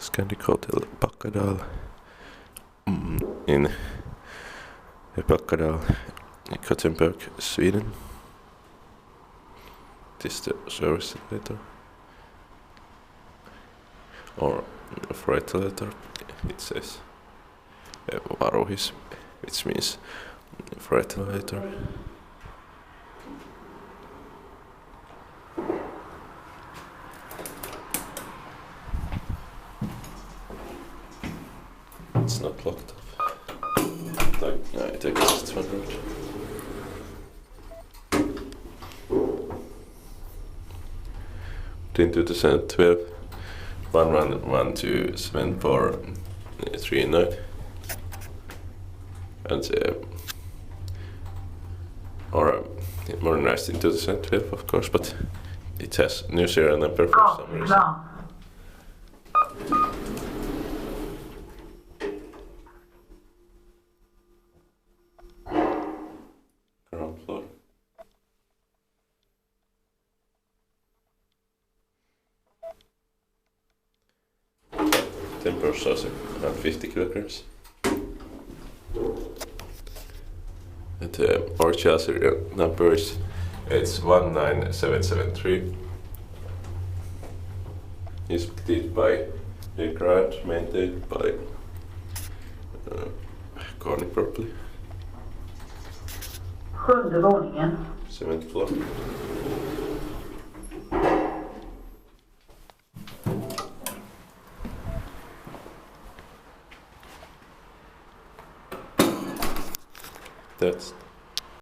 Scandic Hotel Backadal in Backadal, Gothenburg, Sweden. This is the service letter or freight letter. It says varuhis, which means freight letter. It's not locked up. No, I take this one out. In 2012, 11127439, and or modernized in 2012, of course, but it has new serial number for some reason. Ground floor. Temper sauce around 50 kilograms. And our chassis number is 19773. Inspected by the garage, maintained by Kone properly. 7:e våningen. 7th floor.